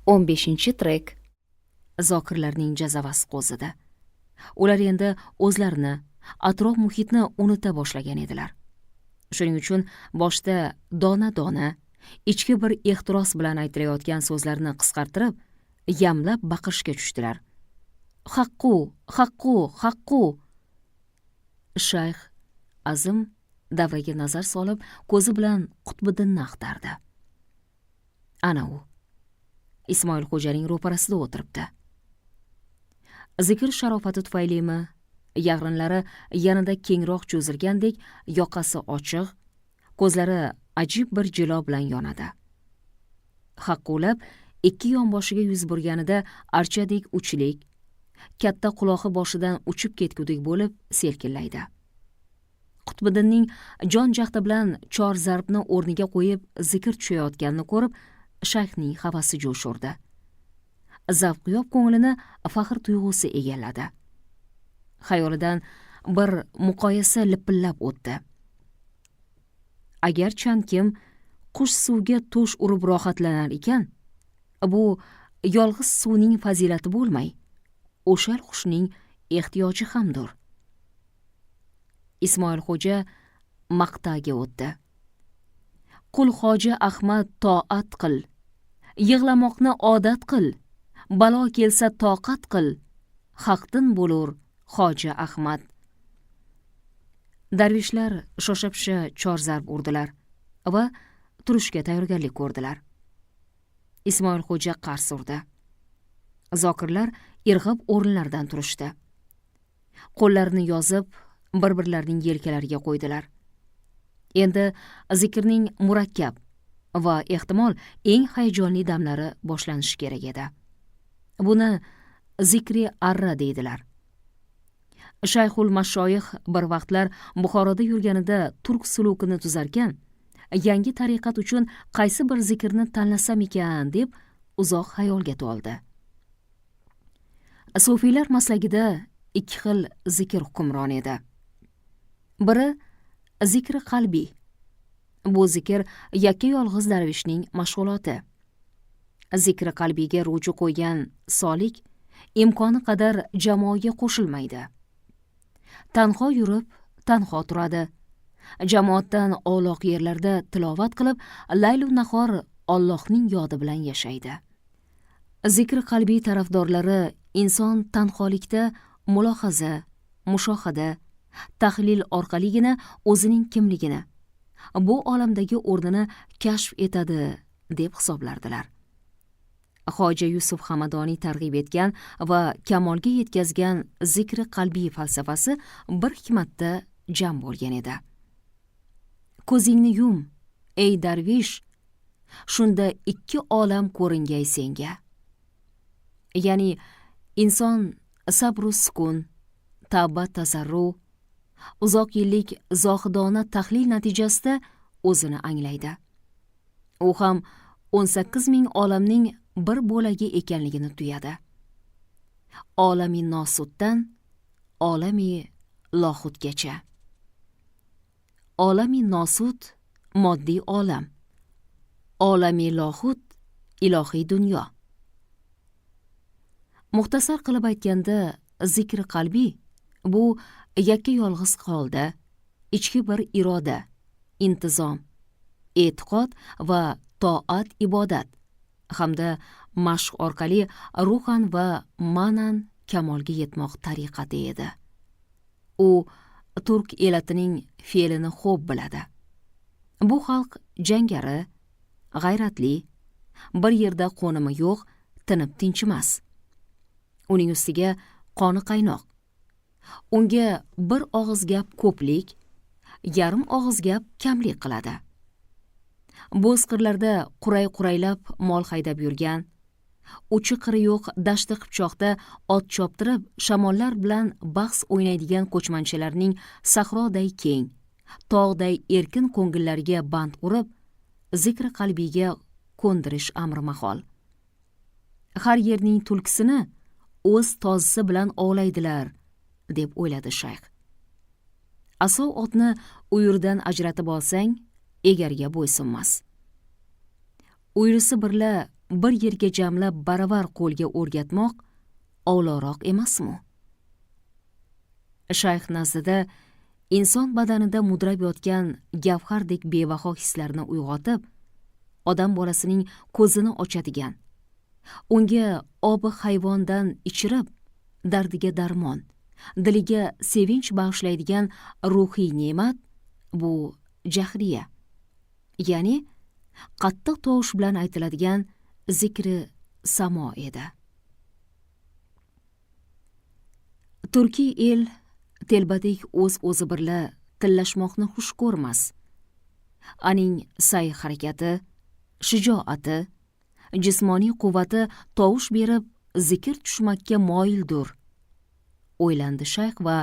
15-trek. Zokirlarning jazavasi qo'zidi. Ular endi o'zlarini, atrof muhitni unuta boshlagan edilar. Shuning uchun boshda dona-dona, ichki bir ehtiros bilan aytilayotgan so'zlarni qisqartirib, yamlab baqirishga tushdilar. Haqqu, haqqu, haqqu. Shayx Azim davraga nazar solib, ko'zi bilan Qutbiddinni axtardi. Ana u Ismoil xo'janing ro'parasida o'tiribdi. Zikr sharofati tufaylimi, yag'rinlari yanada kengroq cho'zilgandek, yoqasi ochiq, ko'zlari ajib bir jilo bilan yonadi. Haqqulab ikki yonboshiga yuz burganida archadek uchlik, katta quloqi boshidan uchib ketgudek bo'lib selkillaydi. Qutbiddinning jon jahdi bilan chor zarbni o'rniga qo'yib zikr tushayotganini ko'rib, shayxning havasi jo'shurdi. Zavqyob ko'nglini faxr tuyg'usi egalladi. Xayolidan bir muqoyasa lipillab o'tdi. Agar chankim qush suvga to'sh urib rohatlanar ekan, bu yolg'iz suvning fazilati bo'lmay, o'shal qushning ehtiyoji hamdir. Ismoil xo'ja maqtaga o'tdi. Qul hoji Ahmad toat qil, yig'lamoqni odat qil, balo kelsa toqat qil, haqdin bo'lur hoji Ahmad. Darvishlar shosha-pisha chor zarb urdilar va turishga tayyorgarlik ko'rdilar. Ismoil xo'ja qars urdi. Zokirlar irg'ib o'rinlaridan turishdi. Qo'llarini yozib, bir-birlarining yelkalariga qo'ydilar. Endi zikrning murakkab va ehtimol eng hayajonli damlari boshlanishi kerak edi. Buni zikri arra deydilar. Shayxul Mashoyix bir vaqtlar Buxoroda yurganida turk sulukini tuzarkan, yangi tariqat uchun qaysi bir zikrni tanlasam ekan deb uzoq xayolga toldi. Sufiylar maslagida ikki xil zikr hukmron edi. Biri zikri qalbiy. Bu zikr yakka yolg'iz darvishning mashg'uloti. Zikri qalbiyga ruju qo'ygan solik imkoni qadar jamoaga qo'shilmaydi. Tanho yurib, tanho turadi. Jamoatdan o'loq yerlarda tilovat qilib, laylu nahor Allohning yodi bilan yashaydi. Zikri qalbiy tarafdorlari inson tanholikda mulohaza, mushohada, tahlil orqaligina o'zining kimligini, bu olamdagi o'rnini kashf etadi deb hisoblardilar. Hoji Yusuf Hamadoniy targ'ib etgan va kamolga yetkazgan zikri qalbiy falsafasi bir hikmatda jam bo'lgan edi. Ko'zingni yum, ey darvish, shunda ikki olam ko'ringay senga. Ya'ni inson sabru sukun, tavba tazarru, uzoq yillik zohidona tahlil natijasida o'zini anglaydi. U ham 18 ming olamning bir bo'lagi ekanligini tuyadi. Olami nosutdan olami lohutgacha. Olami nosut moddiy olam. Olami lohut ilohiy dunyo. Muxtasar qilib aytganda, zikri qalbiy bu yakka yolg'iz holda ichki bir iroda, intizom, e'tiqod va toat ibodat hamda mashq orqali ruhan va ma'nan kamolga yetmoq tariqati edi. U turk elatining fe'lini xo'p biladi. Bu xalq jangari, g'ayratli, bir yerda qo'nimi yo'q, tinib tinchimas. Uning ustiga qoni qaynoq. Unga bir og'iz gap ko'plik, yarim og'iz gap kamlik qiladi. Bo'z qirlarda quray-quraylab mol haydab yurgan, uchi qiri yo'q dashti qipchoqda ot choptirib, shamollar bilan bahs o'ynaydigan ko'chmanchilarning sahroday keng, tog'day erkin ko'ngillariga band urib, zikri qalbiyga ko'ndirish amri mahol. Har yerning tulkisini o'z tozisi bilan ovlaydilar, deb o'yladi shayx. Asov otni uyurdan ajratib olsang, egarga bo'ysunmas. Uyrisi birla bir yerga jamlab baravar qo'lga o'rgatmoq avloroq emasmi? Shayx nazdida inson badanida mudrab yotgan gavhardek bebaho hislarni uyg'otib, odam bolasining ko'zini ochadigan, unga obi hayvondan ichirib, dardiga darmon, diliga sevinch bag'ishlaydigan ruhiy ne'mat bu jahriya, ya'ni qattiq tovush bilan aytiladigan zikri samo edi. Turkiy el telbadek o'z-o'zi birla tillashmoqni xush ko'rmas. Aning sa'y harakati, shijoati, jismoniy quvvati tovush berib zikr tushmakka moyildur, o'ylandi shayx va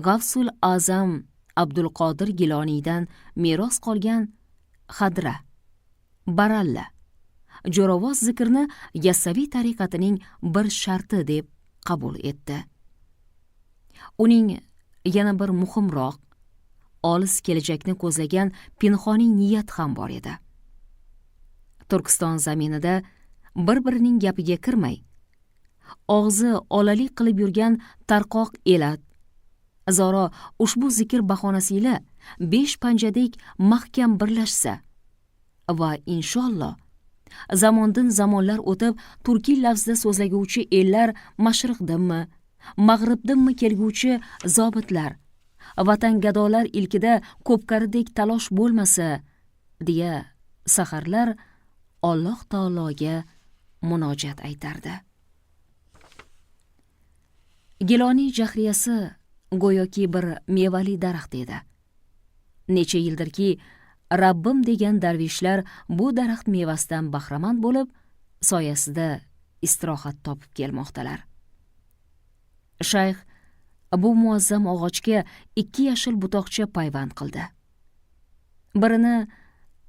G'avsul Azam Abdulqodir Giloniydan meros qolgan hadra, baralla, jo'rovoz zikrni Yassaviy tariqatining bir sharti deb qabul etdi. Uning yana bir muhimroq, olis kelajakni ko'zlagan pinhoniy niyat ham bor edi. Turkiston zaminida bir-birining gapiga kirmay, og'zi olalik qilib yurgan tarqoq elat, zoro ushbu zikr bahonasiyla 5 panjadek mahkam birlashsa va inshaalloh zamondan zamonlar o'tib turkiy lafzda so'zlaguvchi ellar mashriqdanmi, mag'ribdanmi kelguvchi zobitlar, vatan gadolar ilkida ko'pkaridek talosh bo'lmasa, deya saharlar Alloh taologa munojat aytardi. Giloniy jahriyasi go'yoki bir mevali daraxt edi. Necha yildirki Rabbim degan darvishlar bu daraxt mevasidan bahramand bo'lib, soyasida istirohat topib kelmoqdalar. Shayx bu muazzam og'ochga 2 yashil butoqcha payvand qildi. Birini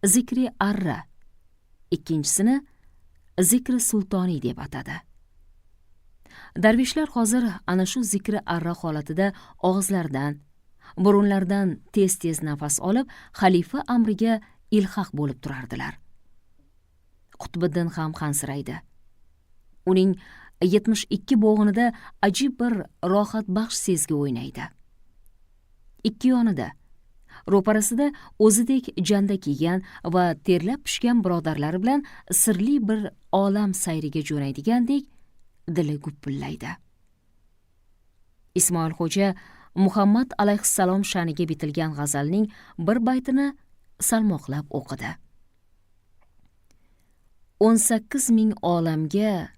zikri arra, ikkinchisini zikri sultoniy deb atadi. Darvishlar hozir ana shu zikri arra holatida og'izlaridan, burunlaridan tez-tez nafas olib, xalifa amriga ilhaq bo'lib turardilar. Qutbiddin ham hansiraydi. Uning 72 bo'g'inida ajib bir rohat baxsh sezgi o'ynaydi. Ikki yonida, ro'parasida o'zidek janda kiygan va terlab pishgan birodarlari bilan sirli bir olam sayriga jo'naydigandek dili gupillaydi. Ismoil xo'ja Muhammad alayhissalom sha'niga bitilgan g'azalning bir baytini salmoqlab o'qidi. 18 ming olamga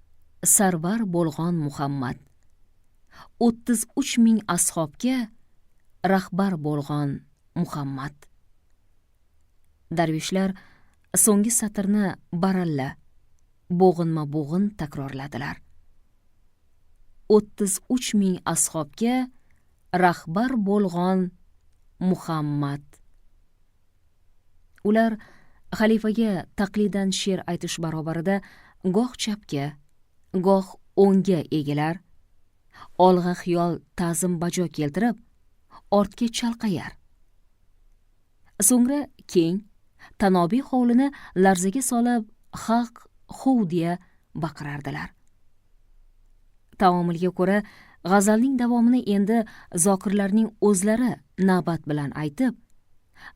sarvar bo'lgan Muhammad, 33 ming ashobga rahbar bo'lgan Muhammad. Darvishlar so'nggi satrni baralla, bo'g'inma-bo'g'in takrorladilar. 33 ming ashobga rahbar bo'lgan Muhammad. Ular xalifaga taqlidan she'r aytish barobarida goh chapga, goh o'ngga egilar, olg'a xiyol ta'zim bajo keltirib, ortga chalqayar. So'ngra keng, tanobiy hovlini larzaga solib, haq huv deya baqirardilar. Taomilga ko'ra, g'azalning davomini endi zokirlarning o'zlari navbat bilan aytib,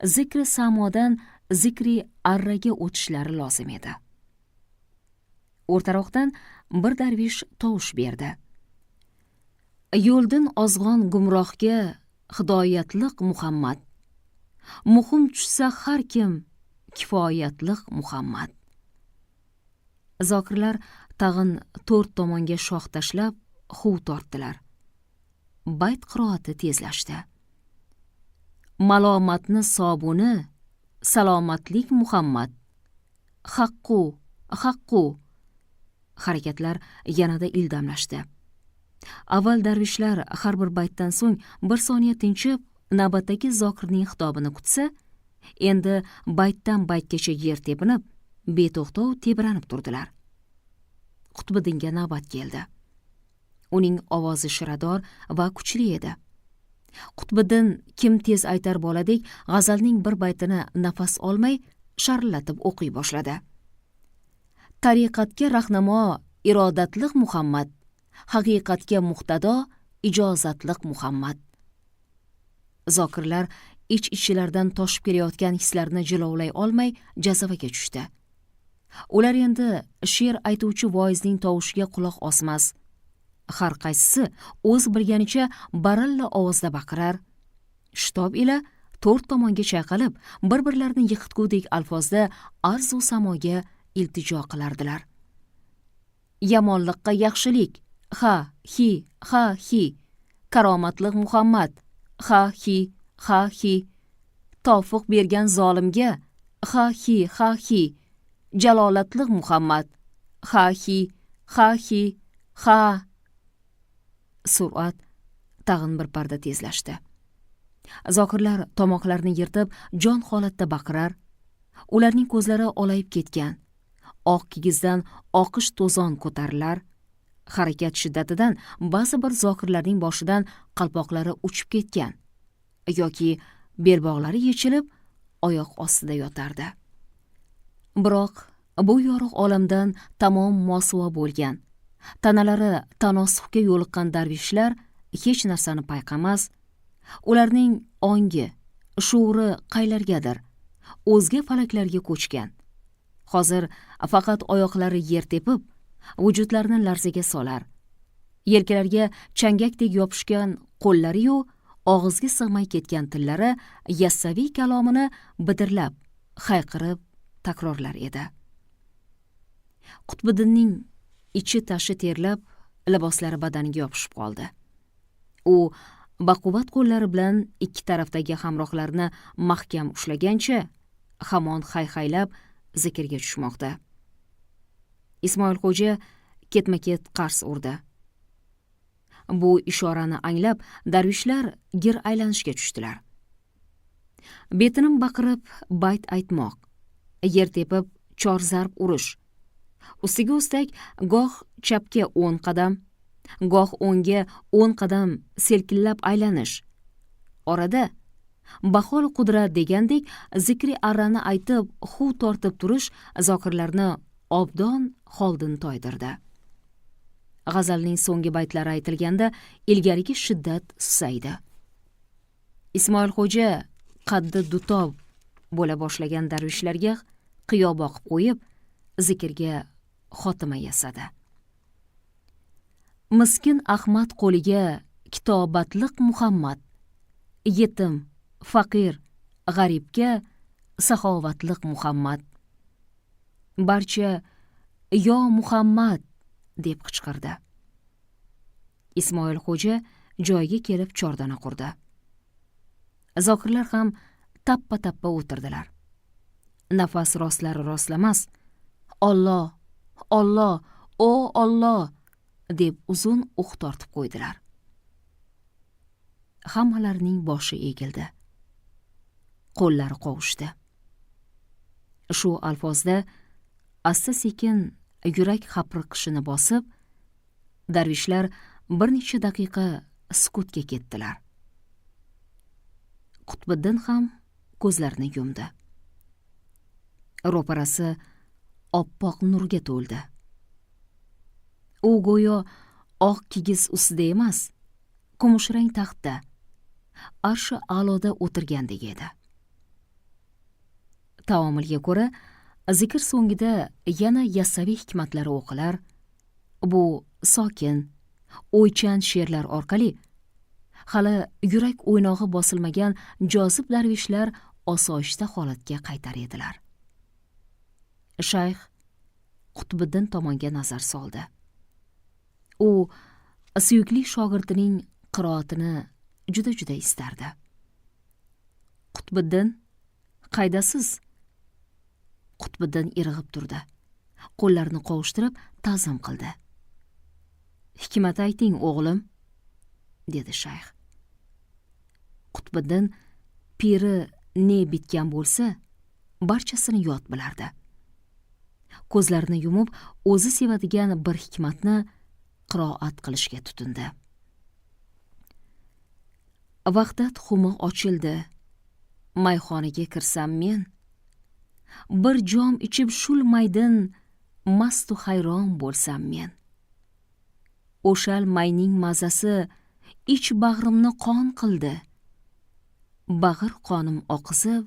zikri samodan zikri arraga o'tishlari lozim edi. O'rtaroqdan bir darvish tovush berdi. Yo'ldan ozg'on gumrohga hidoyatliq Muhammad, muhim tushsa har kim kifoyatliq Muhammad. Zokirlar tag'in 4 tomonga shoh tashlab huv tortdilar. Bayt qiroati tezlashdi. Malomatni sobuni salomatlik Muhammad, haqqu haqqu. Harakatlar yanada ildamlashdi. Avval darvishlar har bir baytdan so'ng bir soniya tinchib, navbatdagi zokirning xitobini kutsa, endi baytdan baytgacha yer tepinib, beto'xtov tebranib turdilar. Qutbiddinga navbat keldi. Uning ovozi shirador va kuchli edi. Qutbiddin kim tez aytar boladek g'azalning bir baytini nafas olmay sharillatib o'qiy boshladi. tariqatga rahnamo irodatliq Muhammad, haqiqatga muqtado ijozatliq Muhammad. Zokirlar ich-ichlaridan toshib kelayotgan hislarini jilovlay olmay jazavaga tushdi. Ular endi she'r aytuvchi voizning tovushiga quloq osmas. Har qaysisi o'z bilganicha baralla ovozda baqirar. Shitob ila to'rt tomonga chayqalib, bir-birlarini yiqitgudek alfozda arzu samoga iltijo qilardilar. Yomonlikqa yaxshilik, ha, hi, ha, hi. Karomatliq Muhammad, ha, hi, ha, hi. Tavfiq bergan zolimga, ha, hi, ha, hi. Jalolatliq Muhammad, ha, hi, ha, hi, ha. Surat tag'in bir parda tezlashdi. Zokirlar tomoqlarini yirtib jon holatda baqirar. Ularning ko'zlari olayib ketgan. Oq kigizdan oqish to'zon ko'tarilar. Harakat shiddatidan ba'zi bir zokirlarning boshidan qalpoqlari uchib ketgan yoki belbog'lari yechilib oyoq ostida yotardi. Biroq bu yorug' olamdan tamom mosuvo bo'lgan, tanalari tanossuhga yo'liqqan darvishlar hech narsani payqamas. Ularning ongi, shuuri qaylargadir, o'zga falaklarga ko'chgan. Hozir faqat oyoqlari yer tepib, vujudlarini larzaga solar. Yelkalariga changakdek yopishgan qo'llari-yu og'izga sig'may ketgan tillari yassaviy kalomini bidirlab, hayqirib takrorlar edi. Qutbiddinning ichi tashi terlab, liboslari badaniga yopishib qoldi. U baquvvat qo'llari bilan ikki tarafdagi hamrohlarini mahkam ushlagancha hamon hayhaylab zikrga tushmoqda. Ismoil xo'ja ketma-ket qars urdi. Bu ishorani anglab darvishlar gir aylanishga tushdilar. Betinim baqirib bayt aytmoq, yer tepib chor zarb urish, ustiga ustak goh chapga 10 qadam, goh o'ngga 10 qadam selkillab aylanish. Orada bahol qudrat degandek zikri arrani aytib huv tortib turish zokirlarni obdon holdin toydirdi. G'azalning so'nggi baytlari aytilganda ilgarigi shiddat susaydi. Ismoil xo'ja qaddi dutob bo'la boshlagan darvishlarga qiyo boqib qo'yib, zikrga xotima yasadi. Miskin Ahmad qo'liga kitobatliq Muhammad, yetim, faqir, g'aribga saxovatliq Muhammad. Barcha yo Muhammad deb qichqirdi. Ismoil xo'ja joyiga kelib chordana qurdi. Zokirlar ham tappa-tappa o'tirdilar. Nafas rostlari rostlamas, Alloh, Alloh, o Alloh deb uzun o'q tortib qo'ydilar. Hammalarining boshi egildi. Qo'llari qovushdi. Shu alfozda asta-sekin yurak hapriqishini bosib, darvishlar bir necha daqiqa sukutga ketdilar. Qutbiddin ham ko'zlarini yumdi. Ro'parasi oppoq nurga to'ldi. U go'yo oq kigiz ustida emas, kumushrang taxtda, arshi a'loda o'tirgandek edi. Taomilga ko'ra, zikr so'ngida yana yassaviy hikmatlari o'qilar. Bu sokin, o'ychan she'rlar orqali hali yurak o'ynog'i bosilmagan jozib darvishlar osoyishta holatga qaytar edilar. Shayx Qutbiddin tomonga nazar soldi. U suyukli shogirdining qiroatini juda istardi. Qutbiddin, qaydasiz? Qutbiddin irg'ib turdi. Qo'llarini qovushtirib ta'zim qildi. Hikmat ayting, o'g'lim, dedi shayx. Qutbiddin piri ne bitgan bo'lsa, barchasini yod bilardi. Ko'zlarini yumib, o'zi sevadigan bir hikmatni qiroat qilishga tutindi. Vaqtat xumi ochildi. Mayxonaga kirsam men, bir jom ichib shulmaydin mastu hayron bo'lsam men. O'shal mayning mazasi ich bag'rimni qon qildi. Bag'ir qonim oqizib,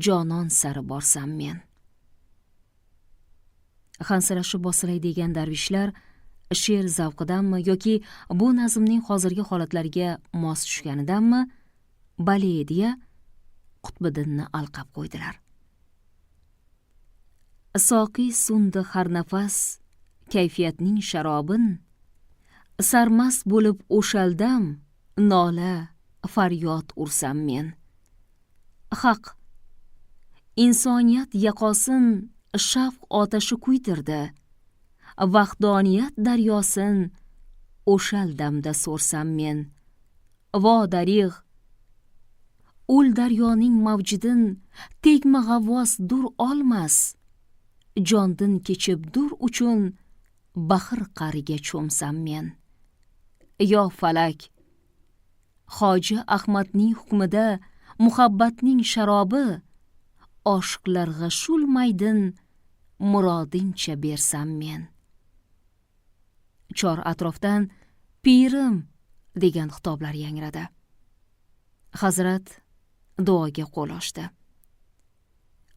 jonon sari borsam men. Hansirashib bosilay degan darvishlar she'r zavqidanmi yoki bu nazmning hozirgi holatlariga mos tushganidanmi bale deya Qutbiddinni alqab qo'ydilar. Soqiy sundi har nafas kayfiyatning sharobin, sarmast bo'lib o'shaldam nola faryod ursam men. Haq insoniyat yaqosin shafq otashi kuydirdi, vaqdoniyat daryosin o'shal damda so'rsam men. Vo darig' ul daryoning mavjidin tegma g'avvos dur olmas, jondin kechib dur uchun bahir qa'riga cho'msam men. Yo falak Hoji Ahmadning hukmida muhabbatning sharobi, oshiqlarga shulmaydin murodincha bersam men. Chor atrofdan pirim degan xitoblar yangradi. Hazrat duoga qo'l ochdi.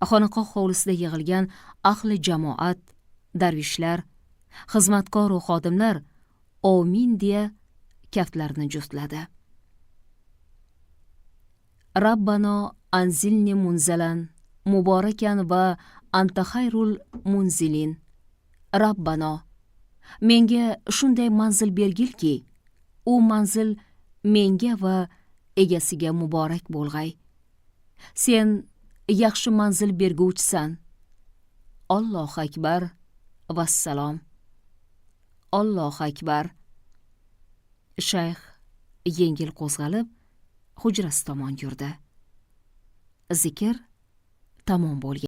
Xonaqoh hovlisida yig'ilgan ahli jamoat, darvishlar, xizmatkor va xodimlar omin deya kaftlarini juftladi. Rabbano anzilni munzalan mubarakan va anta xayrul munzilin. Rabbano, menga shunday manzil bergilki, u manzil menga va egasiga muborak bo'lg'ay. Sen yaxshi manzil berguvchisan. Allohu akbar vassalom. Allohu akbar. Shayx yengil qo'zg'alib hujrasi tomon yurdi. Zikr tamom bo'lgan.